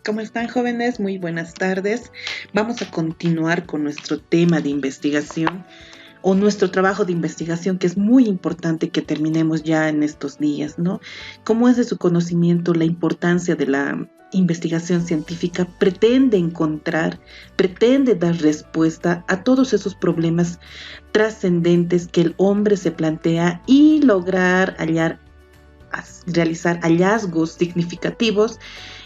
¿Cómo están, jóvenes? Muy buenas tardes. Vamos a continuar con nuestro tema de investigación o nuestro trabajo de investigación, que es muy importante que terminemos ya en estos días, ¿no? Como es de su conocimiento, la importancia de la investigación científica pretende encontrar, pretende dar respuesta a todos esos problemas trascendentes que el hombre se plantea y lograr realizar hallazgos significativos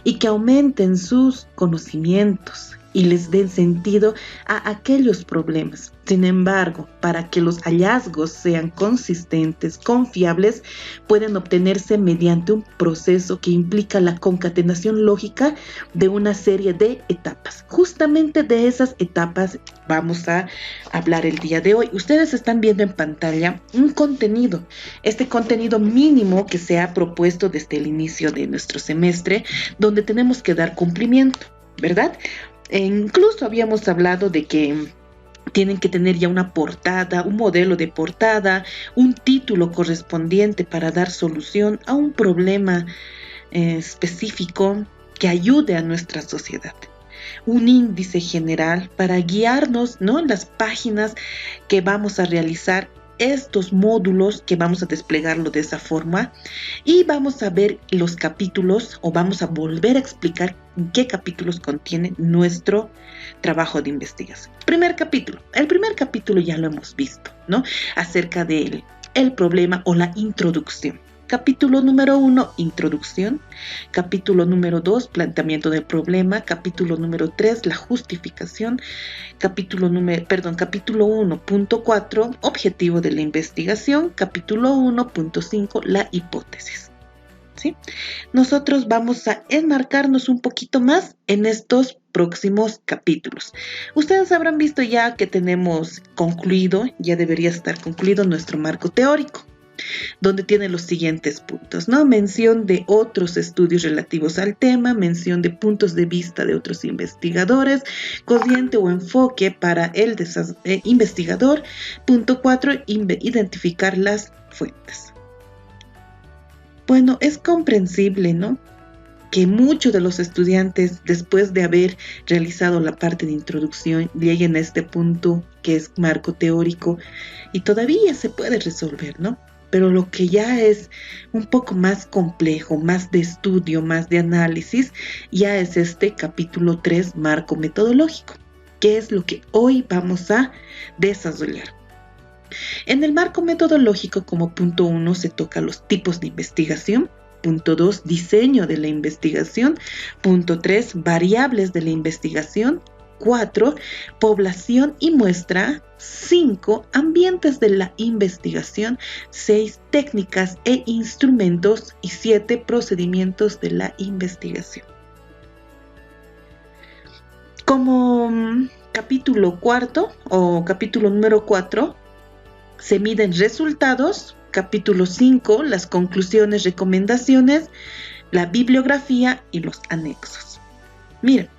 y que aumenten sus conocimientos y les den sentido a aquellos problemas. Sin embargo, para que los hallazgos sean consistentes, confiables, pueden obtenerse mediante un proceso que implica la concatenación lógica de una serie de etapas. Justamente de esas etapas vamos a hablar el día de hoy. Ustedes están viendo en pantalla un contenido, este contenido mínimo que se ha propuesto desde el inicio de nuestro semestre, donde tenemos que dar cumplimiento, ¿verdad? Incluso habíamos hablado de que tienen que tener ya una portada, un modelo de portada, un título correspondiente para dar solución a un problema específico que ayude a nuestra sociedad. Un índice general para guiarnos, ¿no?, en las páginas que vamos a realizar estos módulos, que vamos a desplegarlo de esa forma, y vamos a ver los capítulos, o vamos a volver a explicar qué capítulos contiene nuestro trabajo de investigación. El primer capítulo ya lo hemos visto, ¿no?, acerca del problema o la introducción. Capítulo número 1, introducción. Capítulo número 2, planteamiento del problema. Capítulo número 3, la justificación. Capítulo 1.4, objetivo de la investigación. Capítulo 1.5, la hipótesis. ¿Sí? Nosotros vamos a enmarcarnos un poquito más en estos próximos capítulos. Ustedes habrán visto ya que tenemos concluido, ya debería estar concluido nuestro marco teórico, donde tiene los siguientes puntos, ¿no? Mención de otros estudios relativos al tema, mención de puntos de vista de otros investigadores, corriente o enfoque para el investigador. Punto 4, identificar las fuentes. Bueno, es comprensible, ¿no?, que muchos de los estudiantes, después de haber realizado la parte de introducción, lleguen a este punto que es marco teórico y todavía se puede resolver, ¿no? Pero lo que ya es un poco más complejo, más de estudio, más de análisis, ya es este capítulo 3, marco metodológico, que es lo que hoy vamos a desarrollar. En el marco metodológico, como punto 1, se toca los tipos de investigación. Punto 2, diseño de la investigación. Punto 3, variables de la investigación. 4, población y muestra. 5, ambientes de la investigación. 6, técnicas e instrumentos. Y 7, procedimientos de la investigación. Como capítulo cuarto o capítulo número 4, se miden resultados. Capítulo 5, las conclusiones, recomendaciones, la bibliografía y los anexos. Miren,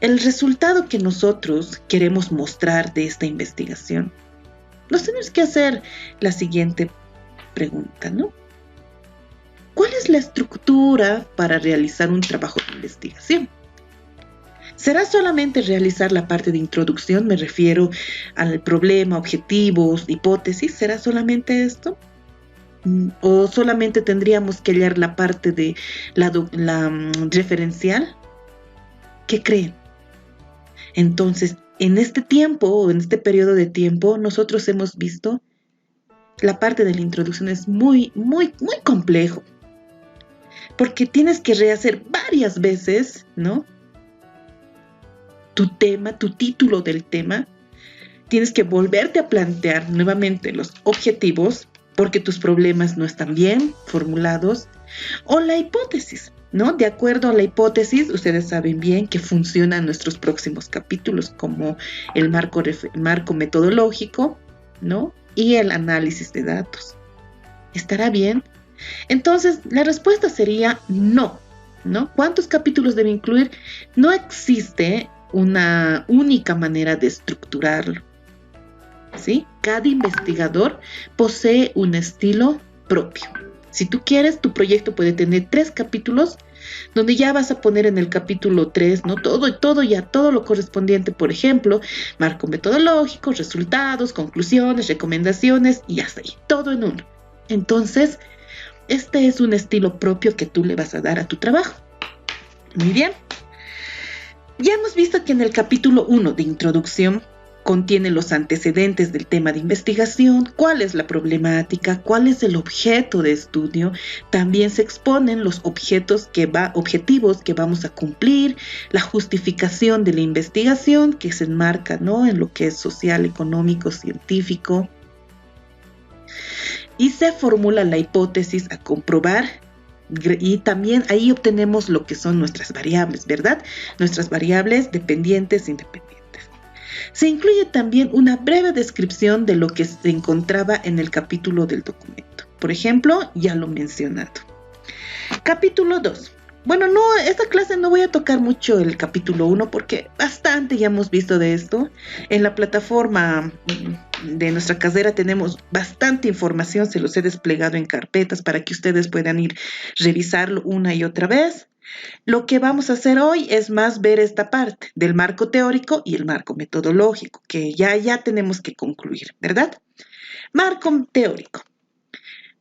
el resultado que nosotros queremos mostrar de esta investigación, nos tenemos que hacer la siguiente pregunta, ¿no? ¿Cuál es la estructura para realizar un trabajo de investigación? ¿Será solamente realizar la parte de introducción? Me refiero al problema, objetivos, hipótesis. ¿Será solamente esto? ¿O solamente tendríamos que leer la parte de la referencial? ¿Qué creen? Entonces, en este tiempo o en este periodo de tiempo, nosotros hemos visto la parte de la introducción es muy, muy, muy complejo. Porque tienes que rehacer varias veces, ¿no?, tu tema, tu título del tema. Tienes que volverte a plantear nuevamente los objetivos porque tus problemas no están bien formulados, o la hipótesis, ¿no? De acuerdo a la hipótesis, ustedes saben bien que funcionan nuestros próximos capítulos, como el marco metodológico, ¿no?, y el análisis de datos. ¿Estará bien? Entonces, la respuesta sería no, ¿no? ¿Cuántos capítulos debe incluir? No existe una única manera de estructurarlo, ¿sí? Cada investigador posee un estilo propio. Si tú quieres, tu proyecto puede tener 3 capítulos, donde ya vas a poner en el capítulo 3, ¿no? Todo lo correspondiente, por ejemplo, marco metodológico, resultados, conclusiones, recomendaciones y hasta ahí, todo en uno. Entonces, este es un estilo propio que tú le vas a dar a tu trabajo. Muy bien. Ya hemos visto que en el capítulo 1 de introducción contiene los antecedentes del tema de investigación, cuál es la problemática, cuál es el objeto de estudio. También se exponen los objetivos que vamos a cumplir, la justificación de la investigación que se enmarca, ¿no?, en lo que es social, económico, científico. Y se formula la hipótesis a comprobar. Y también ahí obtenemos lo que son nuestras variables, ¿verdad? Nuestras variables dependientes e independientes. Se incluye también una breve descripción de lo que se encontraba en el capítulo del documento. Por ejemplo, ya lo mencionado. Capítulo 2. Bueno, esta clase no voy a tocar mucho el capítulo 1 porque bastante ya hemos visto de esto. En la plataforma de nuestra carrera tenemos bastante información, se los he desplegado en carpetas para que ustedes puedan ir revisarlo una y otra vez. Lo que vamos a hacer hoy es más ver esta parte del marco teórico y el marco metodológico, que ya tenemos que concluir, ¿verdad? Marco teórico.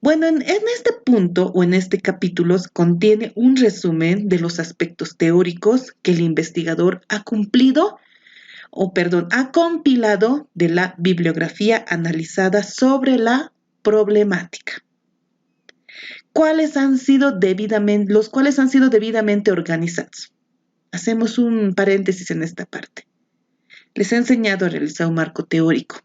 Bueno, en este punto o en este capítulo contiene un resumen de los aspectos teóricos que el investigador ha compilado de la bibliografía analizada sobre la problemática. Los cuales han sido debidamente organizados. Hacemos un paréntesis en esta parte. Les he enseñado a realizar un marco teórico,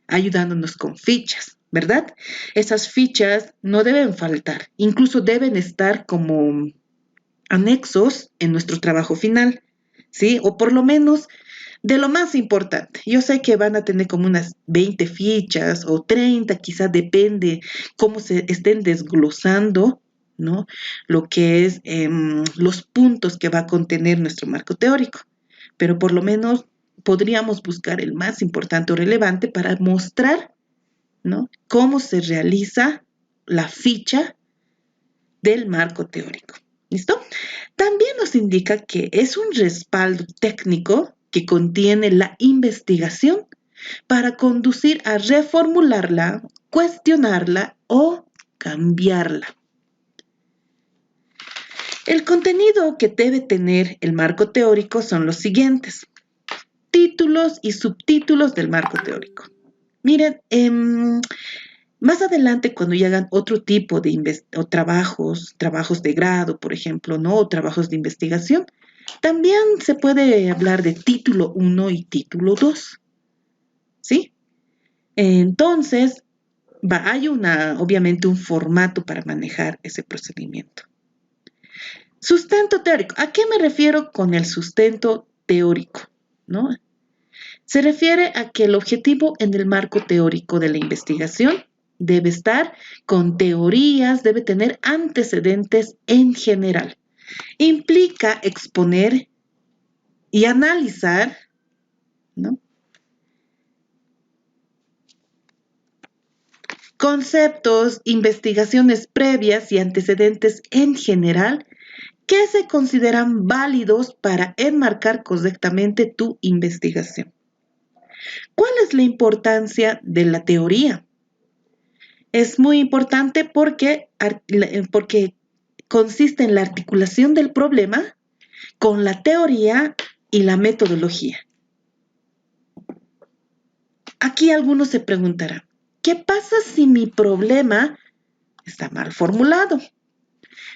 ayudándonos con fichas, ¿verdad? Esas fichas no deben faltar, incluso deben estar como anexos en nuestro trabajo final, ¿sí? O por lo menos de lo más importante. Yo sé que van a tener como unas 20 fichas o 30, quizás depende cómo se estén desglosando, ¿no?, lo que es los puntos que va a contener nuestro marco teórico. Pero por lo menos podríamos buscar el más importante o relevante para mostrar, ¿no?, cómo se realiza la ficha del marco teórico. ¿Listo? También nos indica que es un respaldo técnico que contiene la investigación para conducir a reformularla, cuestionarla o cambiarla. El contenido que debe tener el marco teórico son los siguientes: títulos y subtítulos del marco teórico. Miren, más adelante, cuando ya hagan otro tipo de trabajos de grado, por ejemplo, ¿no?, o trabajos de investigación, también se puede hablar de título 1 y título 2, ¿sí? Entonces, hay obviamente un formato para manejar ese procedimiento. Sustento teórico. ¿A qué me refiero con el sustento teórico, ¿no? Se refiere a que el objetivo en el marco teórico de la investigación debe estar con teorías, debe tener antecedentes en general. Implica exponer y analizar, ¿no?, conceptos, investigaciones previas y antecedentes en general que se consideran válidos para enmarcar correctamente tu investigación. ¿Cuál es la importancia de la teoría? Es muy importante porque consiste en la articulación del problema con la teoría y la metodología. Aquí algunos se preguntarán, ¿qué pasa si mi problema está mal formulado?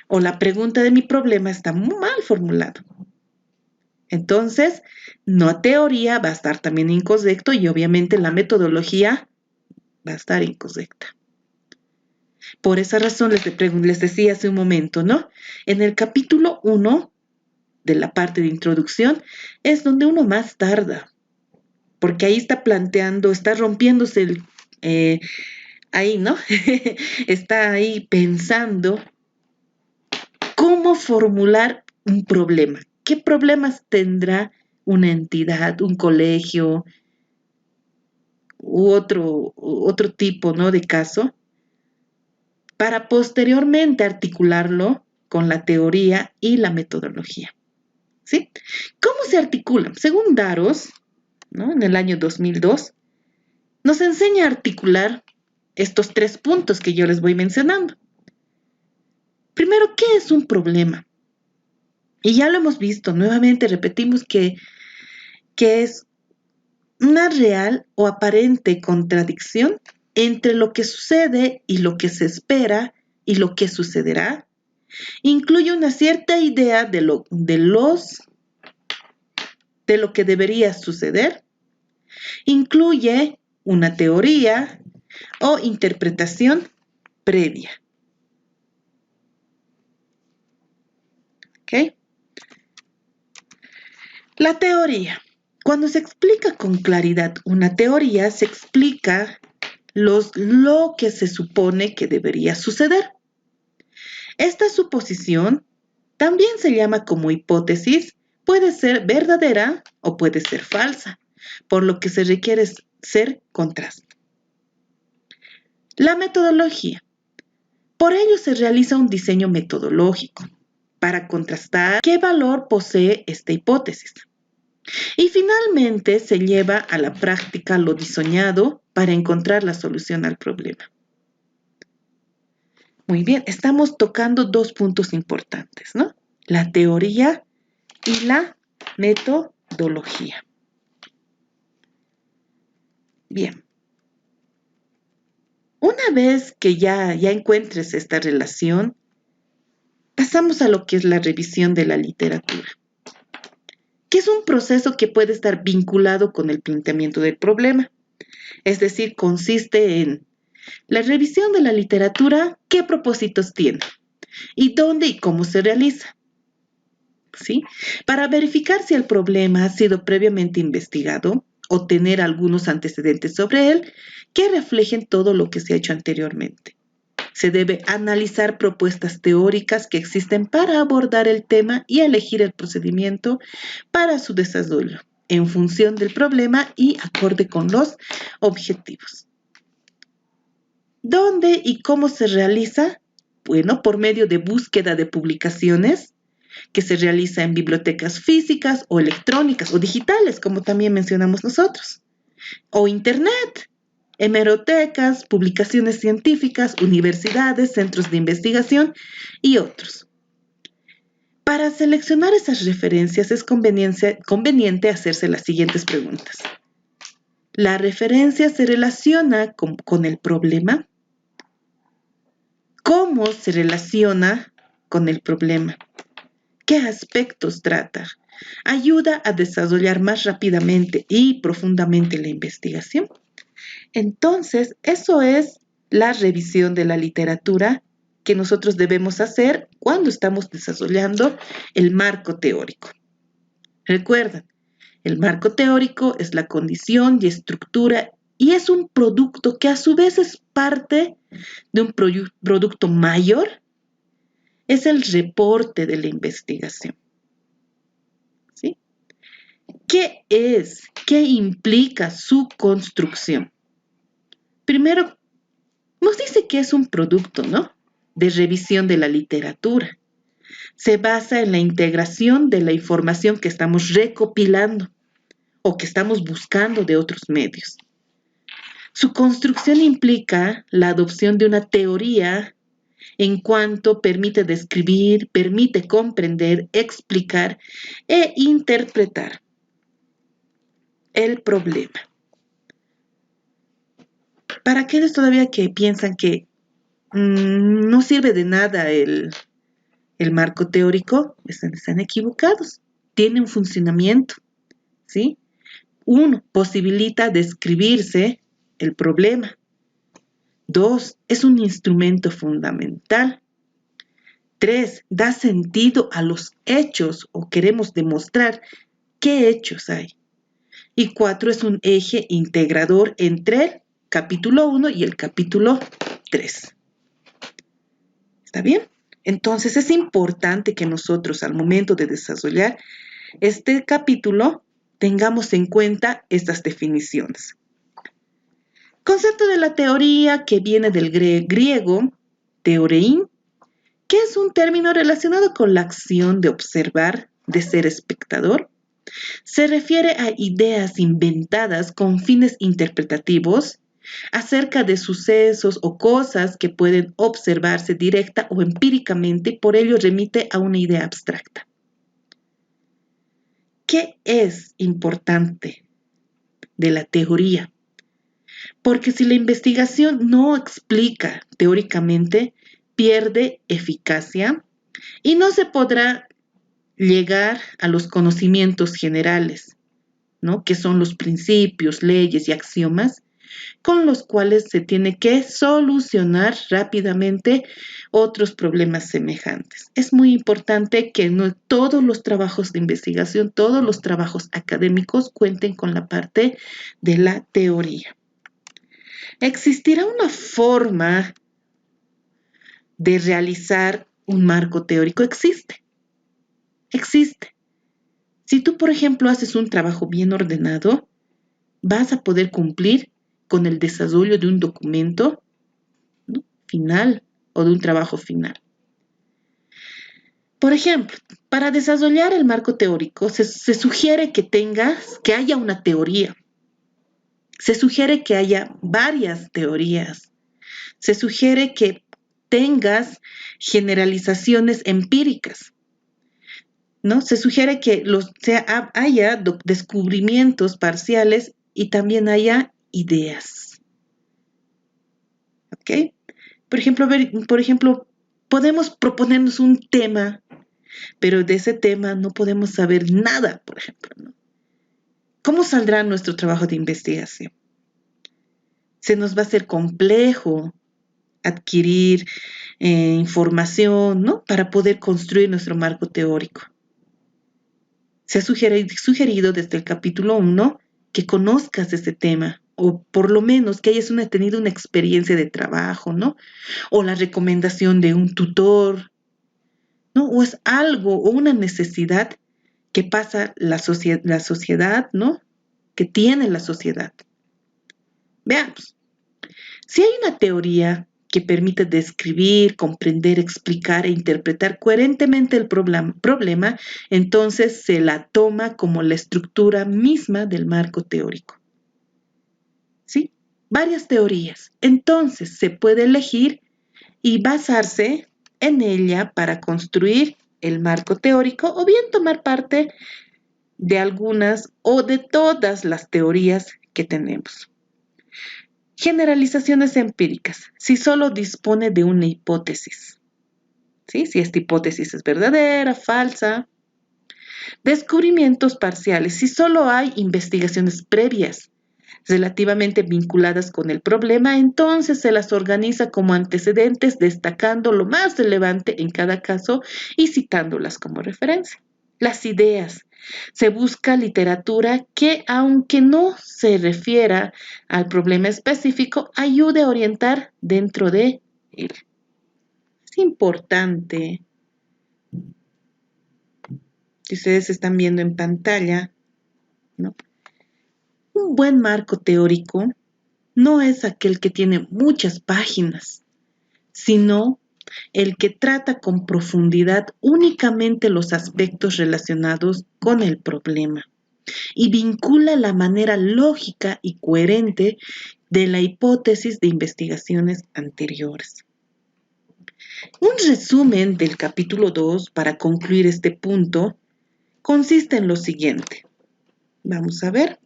O la pregunta de mi problema está muy mal formulado. Entonces, la teoría va a estar también incorrecto y obviamente la metodología va a estar incorrecta. Por esa razón les decía hace un momento, ¿no? En el capítulo 1 de la parte de introducción es donde uno más tarda, porque ahí está rompiéndose ahí, ¿no? Está ahí pensando cómo formular un problema. ¿Qué problemas tendrá una entidad, un colegio u otro tipo, ¿no?, de caso, para posteriormente articularlo con la teoría y la metodología. ¿Sí? ¿Cómo se articulan? Según Daros, ¿no? En el año 2002, nos enseña a articular estos 3 puntos que yo les voy mencionando. Primero, ¿qué es un problema? Y ya lo hemos visto, nuevamente repetimos que es una real o aparente contradicción entre lo que sucede y lo que se espera y lo que sucederá. Incluye una cierta idea de lo que debería suceder. Incluye una teoría o interpretación previa. ¿Ok? La teoría. Cuando se explica con claridad una teoría, se explica lo que se supone que debería suceder. Esta suposición también se llama como hipótesis, puede ser verdadera o puede ser falsa, por lo que se requiere ser contraste. La metodología. Por ello se realiza un diseño metodológico para contrastar qué valor posee esta hipótesis. Y finalmente se lleva a la práctica lo diseñado para encontrar la solución al problema. Muy bien, estamos tocando 2 puntos importantes, ¿no? La teoría y la metodología. Bien. Una vez que ya encuentres esta relación, pasamos a lo que es la revisión de la literatura, que es un proceso que puede estar vinculado con el planteamiento del problema. Es decir, consiste en la revisión de la literatura, qué propósitos tiene y dónde y cómo se realiza. ¿Sí? Para verificar si el problema ha sido previamente investigado o tener algunos antecedentes sobre él que reflejen todo lo que se ha hecho anteriormente. Se debe analizar propuestas teóricas que existen para abordar el tema y elegir el procedimiento para su desarrollo en función del problema y acorde con los objetivos. ¿Dónde y cómo se realiza? Bueno, por medio de búsqueda de publicaciones que se realiza en bibliotecas físicas o electrónicas o digitales, como también mencionamos nosotros, o internet, hemerotecas, publicaciones científicas, universidades, centros de investigación y otros. Para seleccionar esas referencias es conveniente hacerse las siguientes preguntas. ¿La referencia se relaciona con el problema? ¿Cómo se relaciona con el problema? ¿Qué aspectos trata? ¿Ayuda a desarrollar más rápidamente y profundamente la investigación? Entonces, eso es la revisión de la literatura que nosotros debemos hacer cuando estamos desarrollando el marco teórico. Recuerden, el marco teórico es la condición y estructura y es un producto que a su vez es parte de un producto mayor. Es el reporte de la investigación. ¿Sí? ¿Qué es? ¿Qué implica su construcción? Primero, nos dice que es un producto, ¿no? De revisión de la literatura. Se basa en la integración de la información que estamos recopilando o que estamos buscando de otros medios. Su construcción implica la adopción de una teoría en cuanto permite describir, permite comprender, explicar e interpretar el problema. Para aquellos todavía que piensan que no sirve de nada el marco teórico, están equivocados. Tiene un funcionamiento, ¿sí? 1, posibilita describirse el problema. 2, es un instrumento fundamental. 3, da sentido a los hechos o queremos demostrar qué hechos hay. Y 4, es un eje integrador entre el capítulo 1 y el capítulo 3. ¿Está bien? Entonces es importante que nosotros al momento de desarrollar este capítulo tengamos en cuenta estas definiciones. Concepto de la teoría que viene del griego teoreín, que es un término relacionado con la acción de observar, de ser espectador. Se refiere a ideas inventadas con fines interpretativos acerca de sucesos o cosas que pueden observarse directa o empíricamente y por ello remite a una idea abstracta. ¿Qué es importante de la teoría? Porque si la investigación no explica teóricamente, pierde eficacia y no se podrá llegar a los conocimientos generales, ¿no? Que son los principios, leyes y axiomas con los cuales se tiene que solucionar rápidamente otros problemas semejantes. Es muy importante que no todos los trabajos de investigación, todos los trabajos académicos cuenten con la parte de la teoría. ¿Existirá una forma de realizar un marco teórico? Existe. Si tú, por ejemplo, haces un trabajo bien ordenado, vas a poder cumplir con el desarrollo de un documento, ¿no?, final o de un trabajo final. Por ejemplo, para desarrollar el marco teórico se sugiere que haya una teoría. Se sugiere que haya varias teorías. Se sugiere que tengas generalizaciones empíricas, ¿no? Se sugiere que haya descubrimientos parciales y también haya ideas. ¿Ok? Por ejemplo, podemos proponernos un tema, pero de ese tema no podemos saber nada, por ejemplo, ¿no? ¿Cómo saldrá nuestro trabajo de investigación? Se nos va a hacer complejo adquirir información, ¿no?, para poder construir nuestro marco teórico. Se ha sugerido desde el capítulo 1 que conozcas este tema, o por lo menos que hayas tenido una experiencia de trabajo, ¿no? O la recomendación de un tutor, ¿no? O es algo o una necesidad que pasa la sociedad, ¿no?, que tiene la sociedad. Veamos. Si hay una teoría que permite describir, comprender, explicar e interpretar coherentemente el problema, entonces se la toma como la estructura misma del marco teórico. ¿Sí? Varias teorías. Entonces se puede elegir y basarse en ella para construir el marco teórico o bien tomar parte de algunas o de todas las teorías que tenemos. Generalizaciones empíricas. Si solo dispone de una hipótesis, ¿sí?, si esta hipótesis es verdadera, falsa. Descubrimientos parciales. Si solo hay investigaciones previas relativamente vinculadas con el problema, entonces se las organiza como antecedentes, destacando lo más relevante en cada caso y citándolas como referencia. Las ideas. Se busca literatura que, aunque no se refiera al problema específico, ayude a orientar dentro de él. Es importante, si ustedes están viendo en pantalla, ¿no?, un buen marco teórico no es aquel que tiene muchas páginas, sino el que trata con profundidad únicamente los aspectos relacionados con el problema y vincula la manera lógica y coherente de la hipótesis de investigaciones anteriores. Un resumen del capítulo 2 para concluir este punto consiste en lo siguiente. Vamos a ver.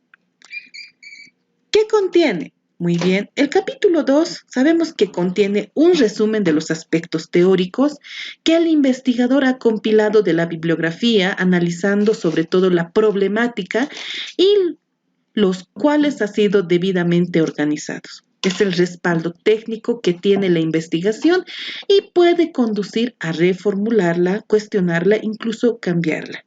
¿Qué contiene? Muy bien, el capítulo 2 sabemos que contiene un resumen de los aspectos teóricos que el investigador ha compilado de la bibliografía, analizando sobre todo la problemática y los cuales ha sido debidamente organizados. Es el respaldo técnico que tiene la investigación y puede conducir a reformularla, cuestionarla, incluso cambiarla.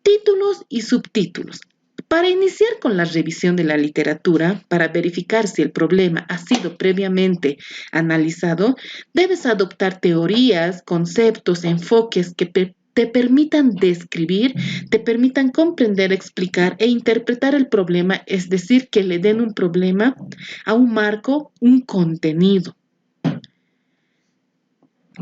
Títulos y subtítulos. Para iniciar con la revisión de la literatura, para verificar si el problema ha sido previamente analizado, debes adoptar teorías, conceptos, enfoques que te permitan describir, te permitan comprender, explicar e interpretar el problema, es decir, que le den un problema a un marco, un contenido.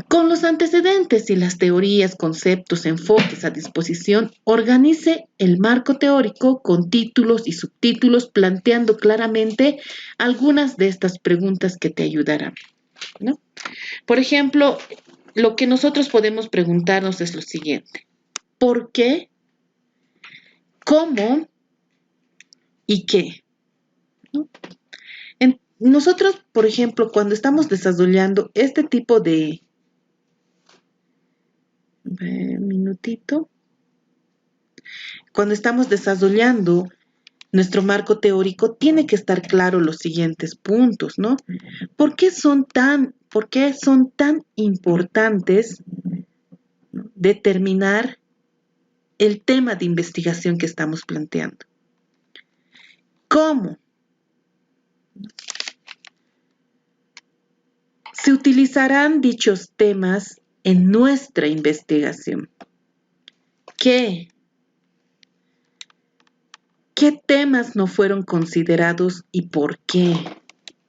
Con los antecedentes y las teorías, conceptos, enfoques a disposición, organice el marco teórico con títulos y subtítulos, planteando claramente algunas de estas preguntas que te ayudarán, ¿no? Por ejemplo, lo que nosotros podemos preguntarnos es lo siguiente: ¿por qué? ¿Cómo? ¿Y qué? ¿No? Nosotros, por ejemplo, cuando estamos desarrollando este tipo de minutito, cuando estamos desarrollando nuestro marco teórico, tiene que estar claro los siguientes puntos, ¿no? ¿Por qué son tan importantes, ¿no?, determinar el tema de investigación que estamos planteando? ¿Cómo se utilizarán dichos temas en nuestra investigación? ¿Qué temas no fueron considerados y por qué?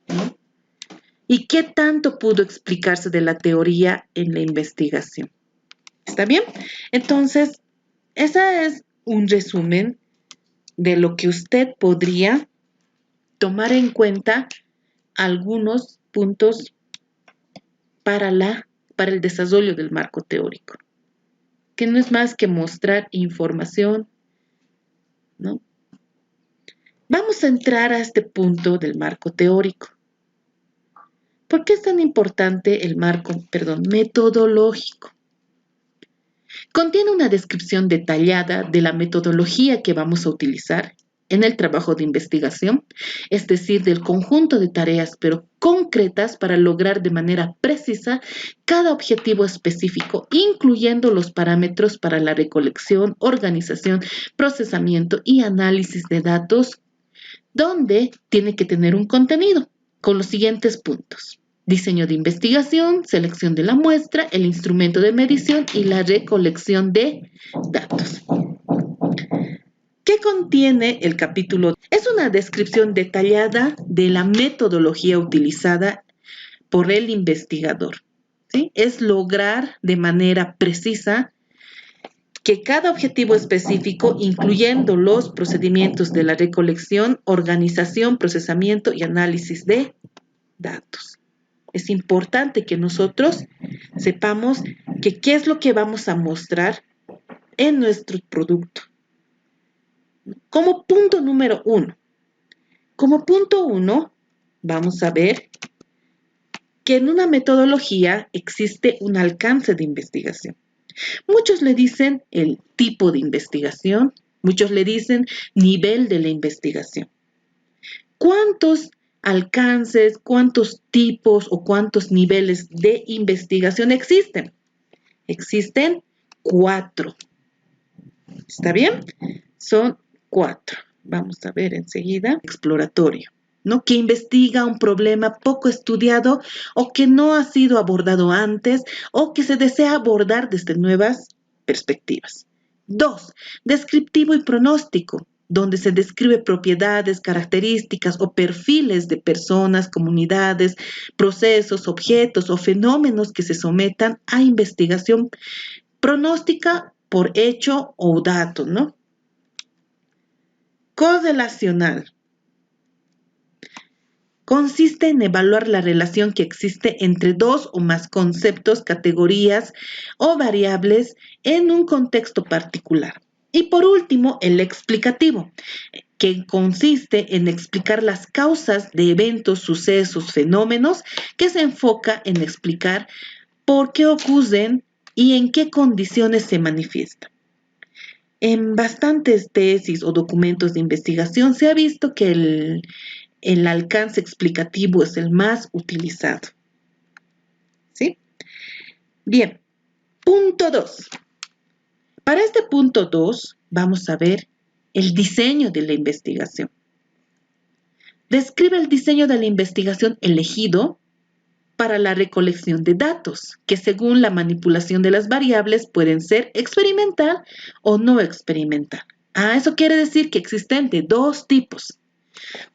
¿No? ¿Y qué tanto pudo explicarse de la teoría en la investigación? ¿Está bien? Entonces, ese es un resumen de lo que usted podría tomar en cuenta, algunos puntos para el desarrollo del marco teórico, que no es más que mostrar información, ¿no? Vamos a entrar a este punto del marco teórico. ¿Por qué es tan importante el marco, metodológico? Contiene una descripción detallada de la metodología que vamos a utilizar en el trabajo de investigación, es decir, del conjunto de tareas, pero concretas, para lograr de manera precisa cada objetivo específico, incluyendo los parámetros para la recolección, organización, procesamiento y análisis de datos, donde tiene que tener un contenido con los siguientes puntos: diseño de investigación, selección de la muestra, el instrumento de medición y la recolección de datos. ¿Qué contiene el capítulo? Es una descripción detallada de la metodología utilizada por el investigador, ¿sí? Es lograr de manera precisa que cada objetivo específico, incluyendo los procedimientos de la recolección, organización, procesamiento y análisis de datos. Es importante que nosotros sepamos que qué es lo que vamos a mostrar en nuestro producto. Como punto número 1. Como punto 1, vamos a ver que en una metodología existe un alcance de investigación. Muchos le dicen el tipo de investigación, muchos le dicen nivel de la investigación. ¿Cuántos alcances, cuántos tipos o cuántos niveles de investigación existen? Existen 4. ¿Está bien? Son 4. Vamos a ver enseguida. Exploratorio, ¿no? Que investiga un problema poco estudiado o que no ha sido abordado antes o que se desea abordar desde nuevas perspectivas. 2. Descriptivo y pronóstico, donde se describe propiedades, características o perfiles de personas, comunidades, procesos, objetos o fenómenos que se sometan a investigación pronóstica por hecho o dato, ¿no? Correlacional. Consiste en evaluar la relación que existe entre dos o más conceptos, categorías o variables en un contexto particular. Y por último, el explicativo, que consiste en explicar las causas de eventos, sucesos, fenómenos, que se enfoca en explicar por qué ocurren y en qué condiciones se manifiestan. En bastantes tesis o documentos de investigación se ha visto que el alcance explicativo es el más utilizado. ¿Sí? Bien, punto 2. Para este punto 2 vamos a ver el diseño de la investigación. Describe el diseño de la investigación elegido para la recolección de datos, que según la manipulación de las variables pueden ser experimental o no experimental. Eso quiere decir que existen de 2 tipos.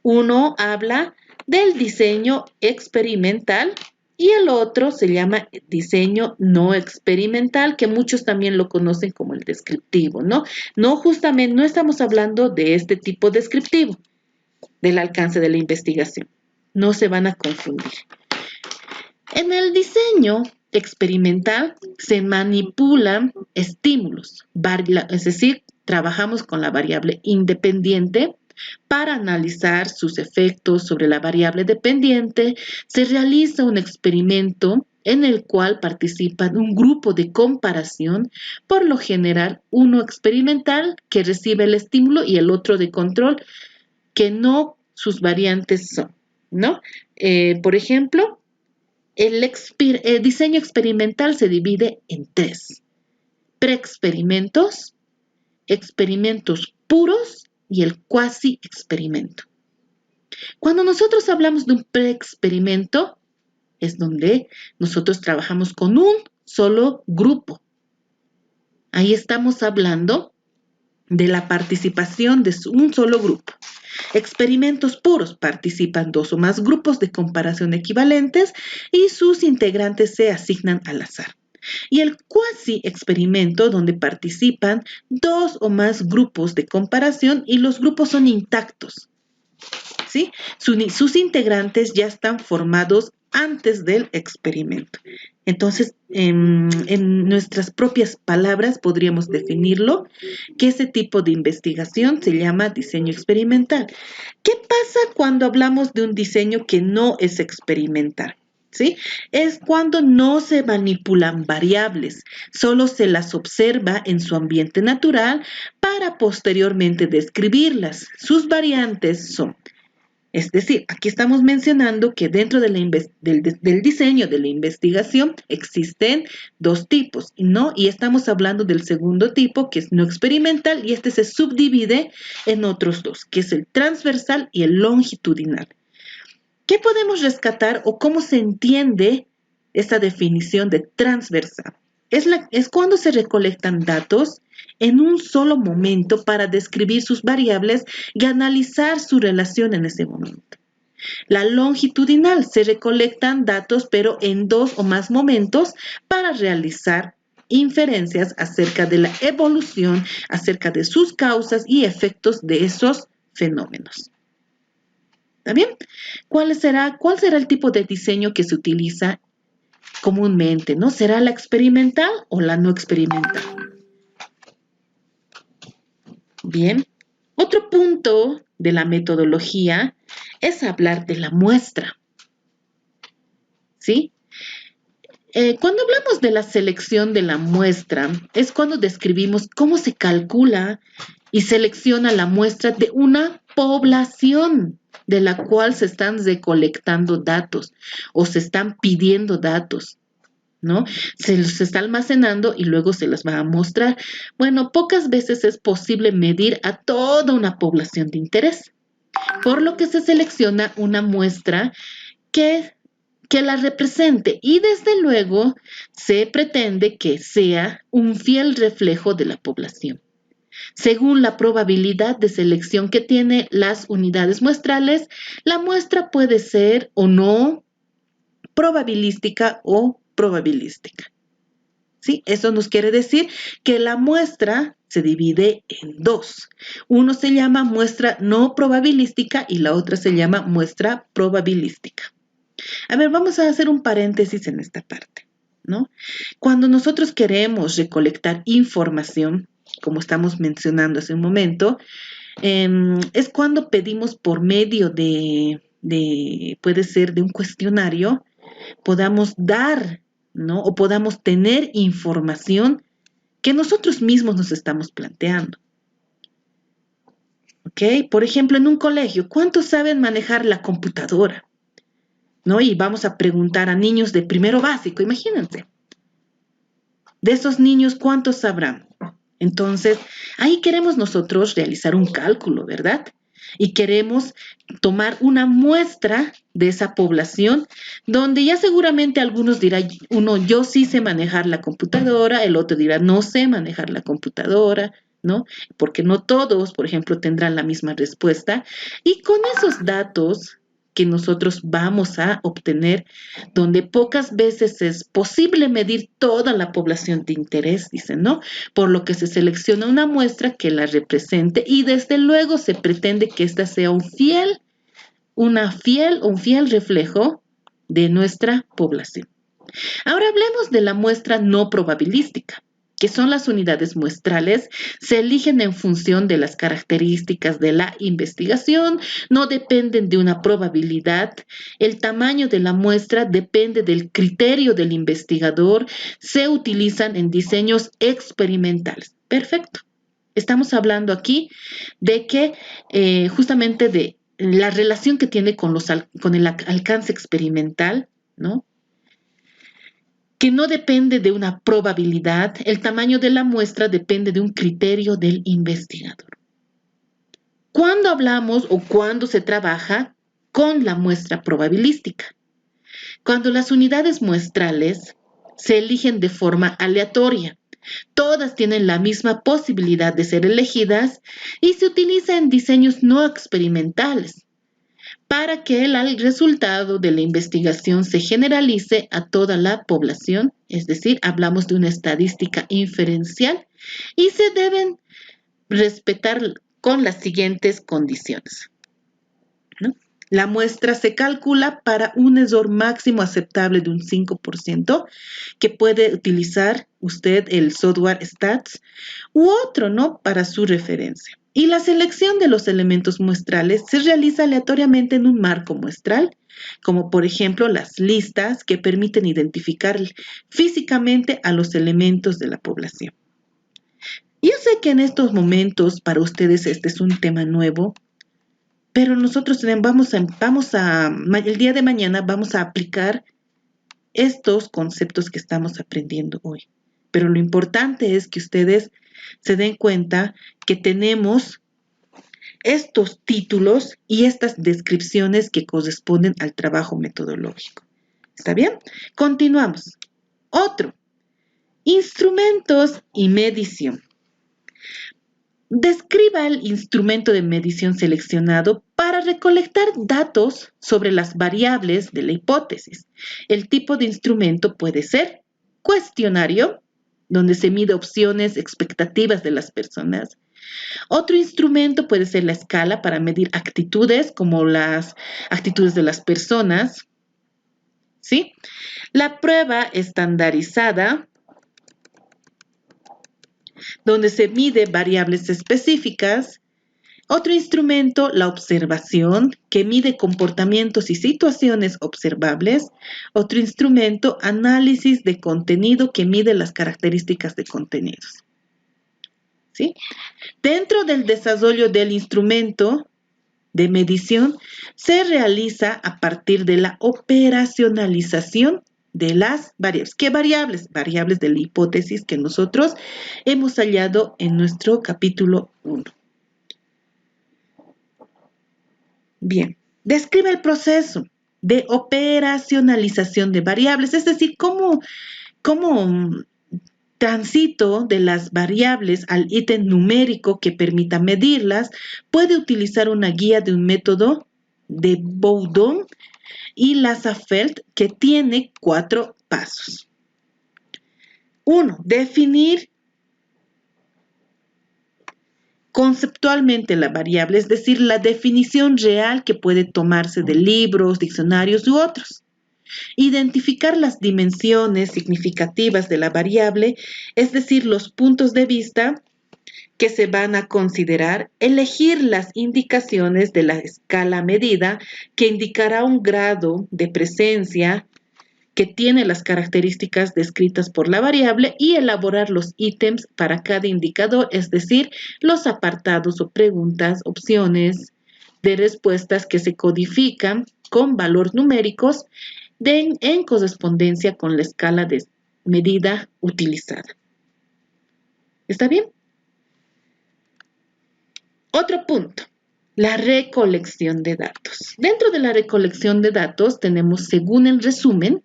Uno habla del diseño experimental Y el otro se llama diseño no experimental, que muchos también lo conocen como el descriptivo, ¿no? No justamente, no estamos hablando de este tipo descriptivo, del alcance de la investigación. No se van a confundir. En el diseño experimental se manipulan estímulos, es decir, trabajamos con la variable independiente para analizar sus efectos sobre la variable dependiente. Se realiza un experimento en el cual participan un grupo de comparación, por lo general uno experimental que recibe el estímulo y el otro de control, que no sus variantes son, ¿no? Por ejemplo, el diseño experimental se divide en tres: preexperimentos, experimentos puros y el cuasi experimento. Cuando nosotros hablamos de un preexperimento, es donde nosotros trabajamos con un solo grupo. Ahí estamos hablando de la participación de un solo grupo. Experimentos puros: participan dos o más grupos de comparación equivalentes y sus integrantes se asignan al azar. Y el cuasi experimento, donde participan dos o más grupos de comparación y los grupos son intactos, ¿sí? Sus integrantes ya están formados antes del experimento. Entonces, en nuestras propias palabras podríamos definirlo, que ese tipo de investigación se llama diseño experimental. ¿Qué pasa cuando hablamos de un diseño que no es experimental? ¿Sí? Es cuando no se manipulan variables, solo se las observa en su ambiente natural para posteriormente describirlas. Sus variantes son, es decir, aquí estamos mencionando que dentro de del diseño de la investigación existen dos tipos, ¿no? Y estamos hablando del segundo tipo, que es no experimental, y este se subdivide en otros dos, que es el transversal y el longitudinal. ¿Qué podemos rescatar o cómo se entiende esta definición de transversal? Es cuando se recolectan datos en un solo momento para describir sus variables y analizar su relación en ese momento. La longitudinal: se recolectan datos pero en dos o más momentos para realizar inferencias acerca de la evolución, acerca de sus causas y efectos de esos fenómenos. ¿Está bien? ¿Cuál será el tipo de diseño que se utiliza comúnmente, ¿no? ¿Será la experimental o la no experimental? Bien. Otro punto de la metodología es hablar de la muestra, ¿sí? Cuando hablamos de la selección de la muestra, es cuando describimos cómo se calcula y selecciona la muestra de una población de la cual se están recolectando datos o se están pidiendo datos, ¿no? Se los está almacenando y luego se las va a mostrar. Bueno, pocas veces es posible medir a toda una población de interés, por lo que se selecciona una muestra que la represente y desde luego se pretende que sea un fiel reflejo de la población. Según la probabilidad de selección que tiene las unidades muestrales, la muestra puede ser o no probabilística o probabilística. ¿Sí? Eso nos quiere decir que la muestra se divide en dos. Uno se llama muestra no probabilística y la otra se llama muestra probabilística. A ver, vamos a hacer un paréntesis en esta parte, ¿no? Cuando nosotros queremos recolectar información, como estamos mencionando hace un momento, es cuando pedimos por medio puede ser de un cuestionario, podamos dar, ¿no? O podamos tener información que nosotros mismos nos estamos planteando. ¿Ok? Por ejemplo, en un colegio, ¿cuántos saben manejar la computadora? ¿No? Y vamos a preguntar a niños de primero básico, imagínense. De esos niños, ¿cuántos sabrán? Entonces, ahí queremos nosotros realizar un cálculo, ¿verdad? Y queremos tomar una muestra de esa población, donde ya seguramente algunos dirán, uno, yo sí sé manejar la computadora, el otro dirá, no sé manejar la computadora, ¿no? Porque no todos, por ejemplo, tendrán la misma respuesta. Y con esos datos que nosotros vamos a obtener, donde pocas veces es posible medir toda la población de interés, dicen, ¿no? Por lo que se selecciona una muestra que la represente y desde luego se pretende que ésta sea un fiel reflejo de nuestra población. Ahora hablemos de la muestra no probabilística, que son las unidades muestrales, se eligen en función de las características de la investigación, no dependen de una probabilidad, el tamaño de la muestra depende del criterio del investigador, se utilizan en diseños experimentales. Perfecto. Estamos hablando aquí de que justamente de la relación que tiene con el alcance experimental, ¿no? Que no depende de una probabilidad, el tamaño de la muestra depende de un criterio del investigador. ¿Cuándo hablamos o cuándo se trabaja con la muestra probabilística? Cuando las unidades muestrales se eligen de forma aleatoria, todas tienen la misma posibilidad de ser elegidas y se utiliza en diseños no experimentales para que el resultado de la investigación se generalice a toda la población, es decir, hablamos de una estadística inferencial y se deben respetar con las siguientes condiciones, ¿no? La muestra se calcula para un error máximo aceptable de un 5%, que puede utilizar usted el software Stats u otro, ¿no? Para su referencia. Y la selección de los elementos muestrales se realiza aleatoriamente en un marco muestral, como por ejemplo las listas que permiten identificar físicamente a los elementos de la población. Yo sé que en estos momentos para ustedes este es un tema nuevo, pero nosotros el día de mañana vamos a aplicar estos conceptos que estamos aprendiendo hoy. Pero lo importante es que ustedes se den cuenta que tenemos estos títulos y estas descripciones que corresponden al trabajo metodológico. ¿Está bien? Continuamos. Otro, instrumentos y medición. Describa el instrumento de medición seleccionado para recolectar datos sobre las variables de la hipótesis. El tipo de instrumento puede ser cuestionario, donde se mide opciones, expectativas de las personas. Otro instrumento puede ser la escala para medir actitudes, como las actitudes de las personas, ¿sí? La prueba estandarizada, donde se mide variables específicas. Otro instrumento, la observación, que mide comportamientos y situaciones observables. Otro instrumento, análisis de contenido, que mide las características de contenidos. ¿Sí? Dentro del desarrollo del instrumento de medición, se realiza a partir de la operacionalización de las variables. ¿Qué variables? Variables de la hipótesis que nosotros hemos hallado en nuestro capítulo 1. Bien, describe el proceso de operacionalización de variables, es decir, cómo transito de las variables al ítem numérico que permita medirlas, puede utilizar una guía de un método de Boudon y Lazarsfeld que tiene 4 pasos. 1. Definir conceptualmente la variable, es decir, la definición real que puede tomarse de libros, diccionarios u otros. Identificar las dimensiones significativas de la variable, es decir, los puntos de vista que se van a considerar, elegir las indicaciones de la escala medida que indicará un grado de presencia que tiene las características descritas por la variable y elaborar los ítems para cada indicador, es decir, los apartados o preguntas, opciones de respuestas que se codifican con valores numéricos en correspondencia con la escala de medida utilizada. ¿Está bien? Otro punto, la recolección de datos. Dentro de la recolección de datos tenemos según el resumen,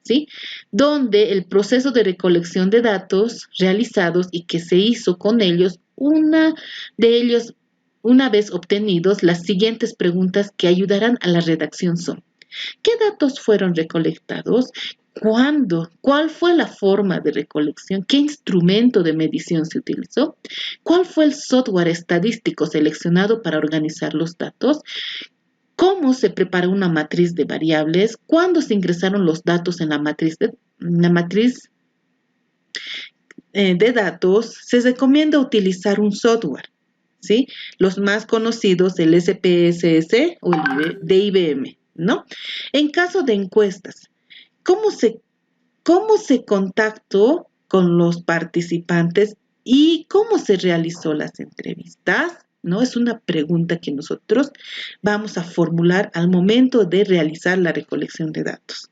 ¿sí? Donde el proceso de recolección de datos realizados y que se hizo con ellos, una de ellos Una vez obtenidos, las siguientes preguntas que ayudarán a la redacción son: ¿qué datos fueron recolectados? ¿Cuándo? ¿Cuál fue la forma de recolección? ¿Qué instrumento de medición se utilizó? ¿Cuál fue el software estadístico seleccionado para organizar los datos? ¿Cómo se prepara una matriz de variables? ¿Cuándo se ingresaron los datos en la matriz de datos? Se recomienda utilizar un software, ¿sí? Los más conocidos, el SPSS o el de IBM, ¿no? En caso de encuestas, ¿cómo se contactó con los participantes y cómo se realizó las entrevistas? ¿No? Es una pregunta que nosotros vamos a formular al momento de realizar la recolección de datos.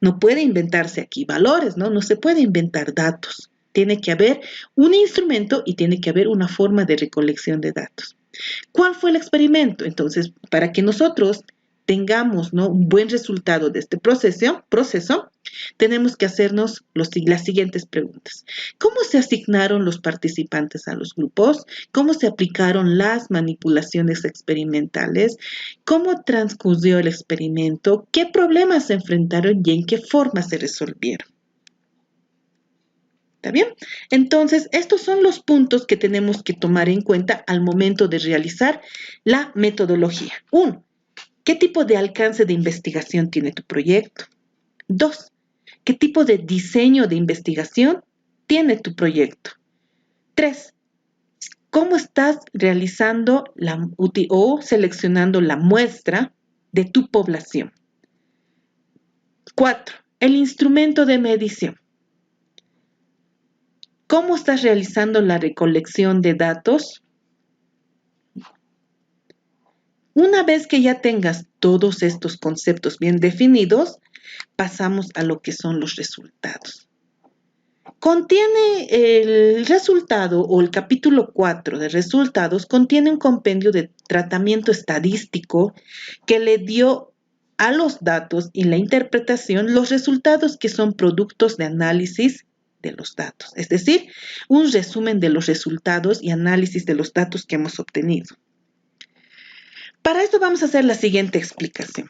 No puede inventarse aquí valores, ¿no? No se puede inventar datos. Tiene que haber un instrumento y tiene que haber una forma de recolección de datos. ¿Cuál fue el experimento? Entonces, para que nosotros tengamos, ¿no?, un buen resultado de este proceso, tenemos que hacernos las siguientes preguntas. ¿Cómo se asignaron los participantes a los grupos? ¿Cómo se aplicaron las manipulaciones experimentales? ¿Cómo transcurrió el experimento? ¿Qué problemas se enfrentaron y en qué forma se resolvieron? ¿Está bien? Entonces, estos son los puntos que tenemos que tomar en cuenta al momento de realizar la metodología. 1. ¿Qué tipo de alcance de investigación tiene tu proyecto? 2. ¿Qué tipo de diseño de investigación tiene tu proyecto? 3. ¿Cómo estás realizando o seleccionando la muestra de tu población? 4. El instrumento de medición. ¿Cómo estás realizando la recolección de datos? Una vez que ya tengas todos estos conceptos bien definidos, pasamos a lo que son los resultados. Contiene el resultado o el capítulo 4 de resultados, contiene un compendio de tratamiento estadístico que le dio a los datos y la interpretación los resultados que son productos de análisis de los datos, es decir, un resumen de los resultados y análisis de los datos que hemos obtenido. Para esto vamos a hacer la siguiente explicación.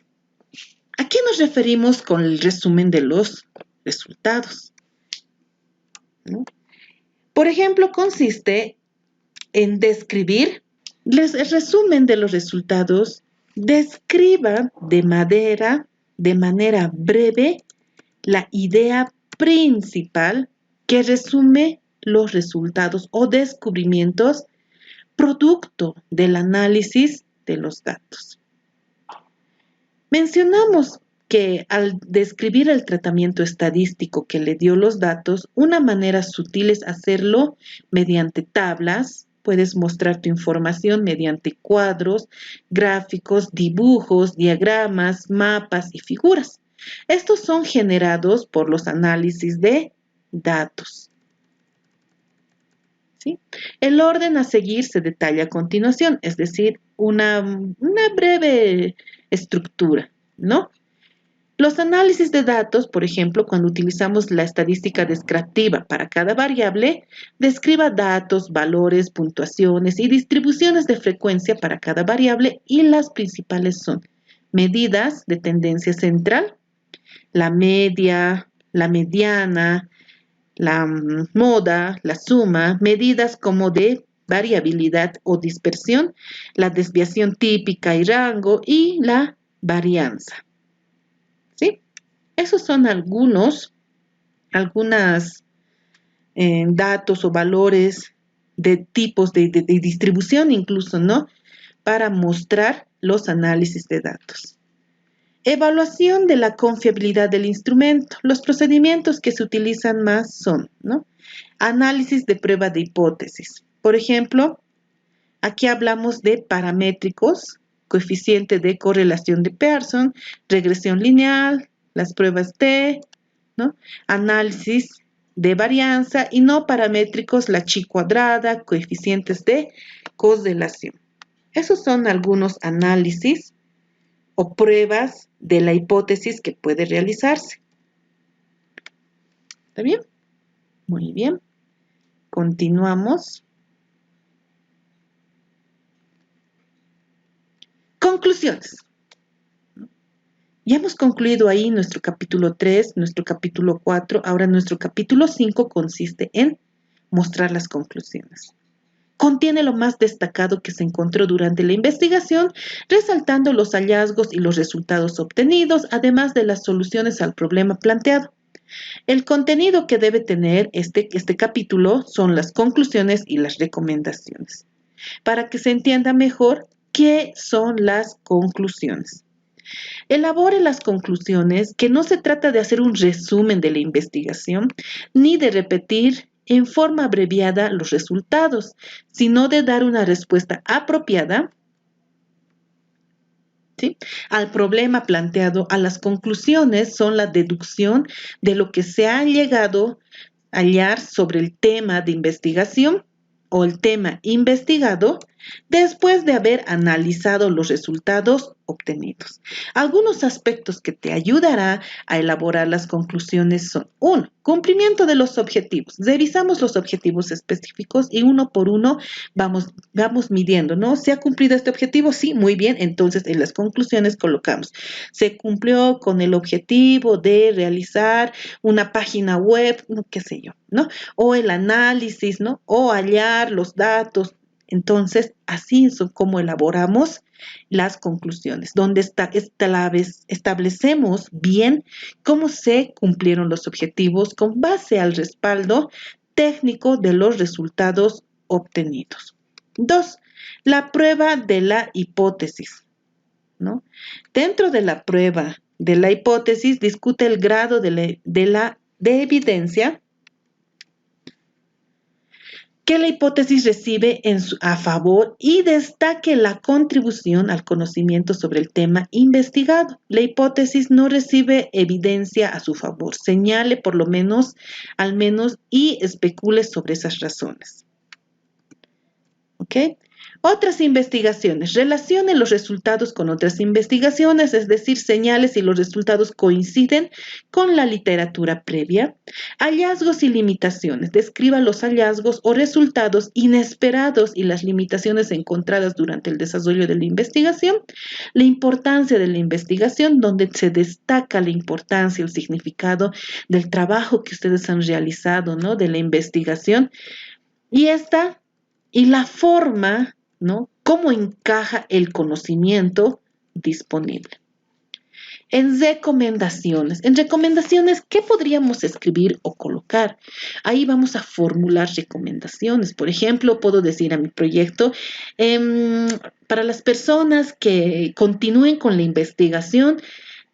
¿A qué nos referimos con el resumen de los resultados? ¿No? Por ejemplo, consiste en describir, el resumen de los resultados, describa de manera breve la idea principal que resume los resultados o descubrimientos producto del análisis de los datos. Mencionamos que al describir el tratamiento estadístico que le dio los datos, una manera sutil es hacerlo mediante tablas. Puedes mostrar tu información mediante cuadros, gráficos, dibujos, diagramas, mapas y figuras. Estos son generados por los análisis de datos. ¿Sí? El orden a seguir se detalla a continuación, es decir, una breve estructura, ¿no? Los análisis de datos, por ejemplo, cuando utilizamos la estadística descriptiva para cada variable, describa datos, valores, puntuaciones y distribuciones de frecuencia para cada variable, y las principales son medidas de tendencia central, la media, la mediana, la moda, la suma, medidas como de variabilidad o dispersión, la desviación típica y rango y la varianza. ¿Sí? Esos son algunos datos o valores de tipos de distribución incluso, ¿no? Para mostrar los análisis de datos. Evaluación de la confiabilidad del instrumento. Los procedimientos que se utilizan más son, ¿no?, análisis de prueba de hipótesis. Por ejemplo, aquí hablamos de paramétricos, coeficiente de correlación de Pearson, regresión lineal, las pruebas T, ¿no?, análisis de varianza, y no paramétricos, la chi cuadrada, coeficientes de correlación. Esos son algunos análisis o pruebas de la hipótesis que puede realizarse. ¿Está bien? Muy bien. Continuamos. Conclusiones. Ya hemos concluido ahí nuestro capítulo 3, nuestro capítulo 4. Ahora nuestro capítulo 5 consiste en mostrar las conclusiones. Contiene lo más destacado que se encontró durante la investigación, resaltando los hallazgos y los resultados obtenidos, además de las soluciones al problema planteado. El contenido que debe tener este capítulo son las conclusiones y las recomendaciones. Para que se entienda mejor, ¿qué son las conclusiones? Elabore las conclusiones, que no se trata de hacer un resumen de la investigación, ni de repetir en forma abreviada los resultados, sino de dar una respuesta apropiada, ¿sí?, al problema planteado. A las conclusiones son la deducción de lo que se ha llegado a hallar sobre el tema de investigación o el tema investigado después de haber analizado los resultados obtenidos. Algunos aspectos que te ayudará a elaborar las conclusiones son: 1. Cumplimiento de los objetivos. Revisamos los objetivos específicos y uno por uno vamos midiendo, ¿no? ¿Se ha cumplido este objetivo? Sí, muy bien. Entonces en las conclusiones colocamos: se cumplió con el objetivo de realizar una página web, no, qué sé yo, ¿no? O el análisis, ¿no? O hallar los datos. Entonces, así es como elaboramos las conclusiones, donde establecemos bien cómo se cumplieron los objetivos con base al respaldo técnico de los resultados obtenidos. 2. La prueba de la hipótesis, ¿no? Dentro de la prueba de la hipótesis discute el grado de evidencia que la hipótesis recibe a favor y destaque la contribución al conocimiento sobre el tema investigado. La hipótesis no recibe evidencia a su favor. Señale por lo menos, al menos, y especule sobre esas razones. ¿Ok? Otras investigaciones. Relacione los resultados con otras investigaciones, es decir, señale si los resultados coinciden con la literatura previa. Hallazgos y limitaciones. Describa los hallazgos o resultados inesperados y las limitaciones encontradas durante el desarrollo de la investigación. La importancia de la investigación, donde se destaca la importancia y el significado del trabajo que ustedes han realizado, ¿no?, de la investigación. Y la forma, ¿no?, cómo encaja el conocimiento disponible. En recomendaciones, ¿qué podríamos escribir o colocar? Ahí vamos a formular recomendaciones. Por ejemplo, puedo decir a mi proyecto, para las personas que continúen con la investigación,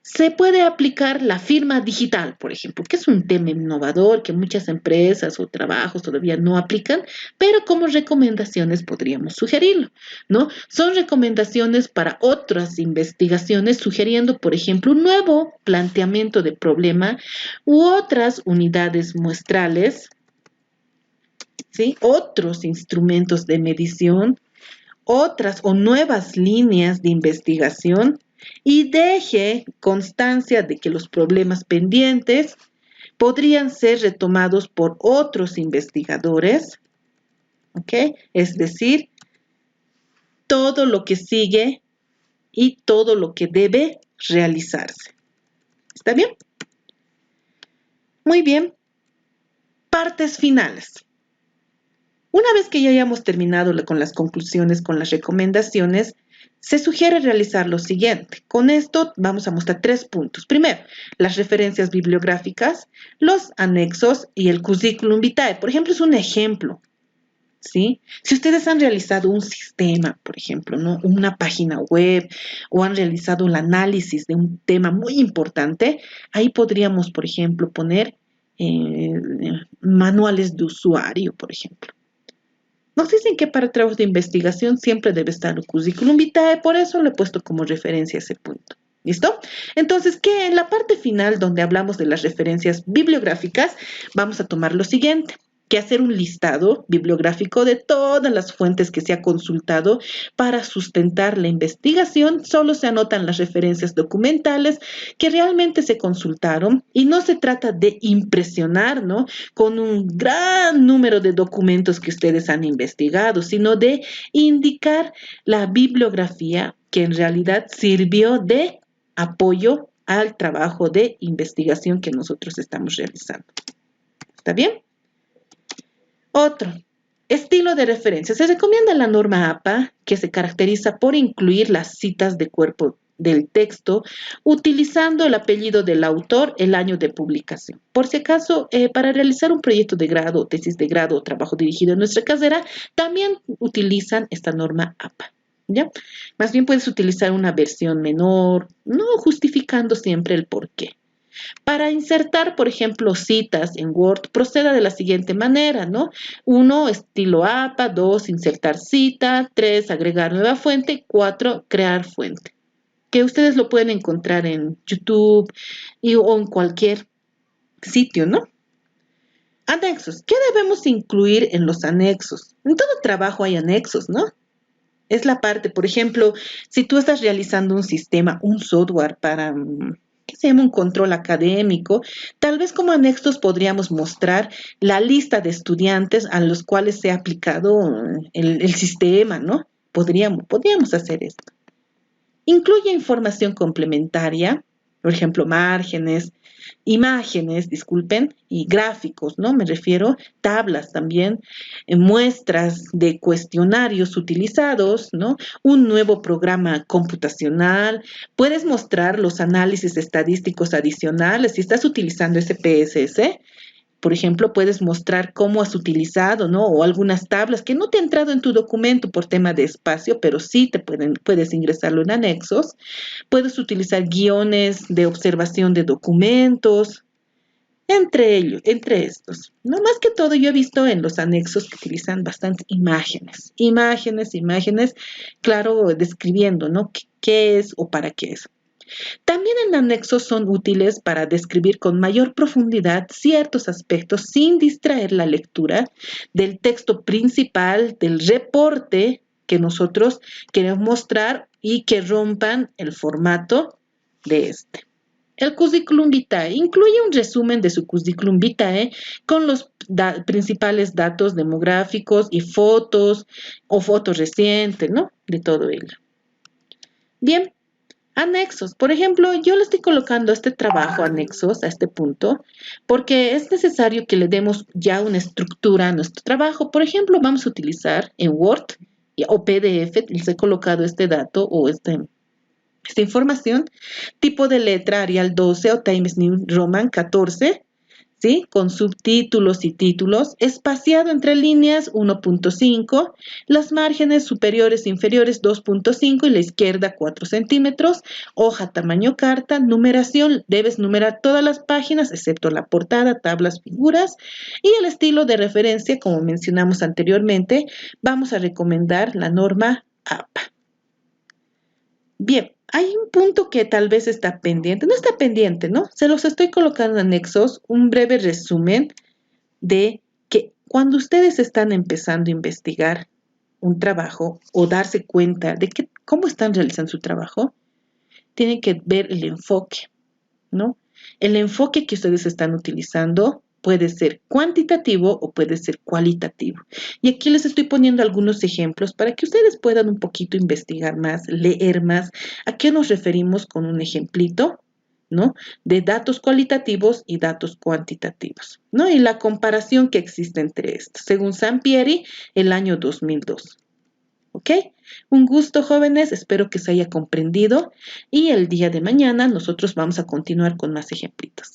se puede aplicar la firma digital, por ejemplo, que es un tema innovador que muchas empresas o trabajos todavía no aplican, pero como recomendaciones podríamos sugerirlo, ¿no? Son recomendaciones para otras investigaciones, sugiriendo, por ejemplo, un nuevo planteamiento de problema u otras unidades muestrales, ¿sí?, otros instrumentos de medición, otras o nuevas líneas de investigación, y deje constancia de que los problemas pendientes podrían ser retomados por otros investigadores, ¿ok? Es decir, todo lo que sigue y todo lo que debe realizarse. ¿Está bien? Muy bien. Partes finales. Una vez que ya hayamos terminado con las conclusiones, con las recomendaciones, se sugiere realizar lo siguiente. Con esto vamos a mostrar 3 puntos. Primero, las referencias bibliográficas, los anexos y el curriculum vitae. Por ejemplo, es un ejemplo, ¿sí? Si ustedes han realizado un sistema, por ejemplo, ¿no?, una página web, o han realizado el análisis de un tema muy importante, ahí podríamos, por ejemplo, poner manuales de usuario, por ejemplo. Nos dicen que para trabajos de investigación siempre debe estar el curriculum vitae, por eso lo he puesto como referencia a ese punto. ¿Listo? Entonces, que en la parte final, donde hablamos de las referencias bibliográficas, vamos a tomar lo siguiente: que hacer un listado bibliográfico de todas las fuentes que se ha consultado para sustentar la investigación. Solo se anotan las referencias documentales que realmente se consultaron, y no se trata de impresionar, ¿no?, con un gran número de documentos que ustedes han investigado, sino de indicar la bibliografía que en realidad sirvió de apoyo al trabajo de investigación que nosotros estamos realizando. ¿Está bien? Otro, estilo de referencia. Se recomienda la norma APA, que se caracteriza por incluir las citas de cuerpo del texto, utilizando el apellido del autor, el año de publicación. Por si acaso, para realizar un proyecto de grado, tesis de grado o trabajo dirigido en nuestra carrera, también utilizan esta norma APA. ¿Ya? Más bien puedes utilizar una versión menor, no justificando siempre el porqué. Para insertar, por ejemplo, citas en Word, proceda de la siguiente manera, ¿no? 1, estilo APA, 2, insertar cita, 3, agregar nueva fuente, 4, crear fuente. Que ustedes lo pueden encontrar en YouTube o en cualquier sitio, ¿no? Anexos. ¿Qué debemos incluir en los anexos? En todo trabajo hay anexos, ¿no? Es la parte, por ejemplo, si tú estás realizando un sistema, un software para, ¿qué se llama? Un control académico, tal vez como anexos podríamos mostrar la lista de estudiantes a los cuales se ha aplicado el sistema, ¿no? Podríamos hacer esto. Incluye información complementaria, por ejemplo, imágenes, disculpen, y gráficos, ¿no? Me refiero, tablas también, muestras de cuestionarios utilizados, ¿no? Un nuevo programa computacional. Puedes mostrar los análisis estadísticos adicionales si estás utilizando SPSS. Por ejemplo, puedes mostrar cómo has utilizado, ¿no? O algunas tablas que no te han entrado en tu documento por tema de espacio, pero sí puedes ingresarlo en anexos. Puedes utilizar guiones de observación de documentos, entre estos. No más que todo, yo he visto en los anexos que utilizan bastantes imágenes, claro, describiendo, ¿no? ¿Qué es o para qué es? También en anexos son útiles para describir con mayor profundidad ciertos aspectos sin distraer la lectura del texto principal, del reporte que nosotros queremos mostrar y que rompan el formato de este. El curriculum vitae incluye un resumen de su curriculum vitae con los principales datos demográficos y fotos o fotos recientes, ¿no? De todo ello. Bien. Anexos. Por ejemplo, yo le estoy colocando este trabajo anexos a este punto porque es necesario que le demos ya una estructura a nuestro trabajo. Por ejemplo, vamos a utilizar en Word o PDF, les he colocado este dato o esta información, tipo de letra Arial 12 o Times New Roman 14, ¿sí? Con subtítulos y títulos, espaciado entre líneas 1.5, las márgenes superiores e inferiores 2.5 y la izquierda 4 centímetros, hoja tamaño carta, numeración, debes numerar todas las páginas excepto la portada, tablas, figuras, y el estilo de referencia, como mencionamos anteriormente, vamos a recomendar la norma APA. Bien, hay un punto que tal vez está pendiente, no está pendiente, ¿no? Se los estoy colocando en anexos, un breve resumen de que cuando ustedes están empezando a investigar un trabajo o darse cuenta de cómo están realizando su trabajo, tienen que ver el enfoque, ¿no? El enfoque que ustedes están utilizando puede ser cuantitativo o puede ser cualitativo. Y aquí les estoy poniendo algunos ejemplos para que ustedes puedan un poquito investigar más, leer más. ¿A qué nos referimos con un ejemplito? ¿No? De datos cualitativos y datos cuantitativos, ¿no? Y la comparación que existe entre estos, según Sampieri, el año 2002. ¿Ok? Un gusto, jóvenes, espero que se haya comprendido y el día de mañana nosotros vamos a continuar con más ejemplitos.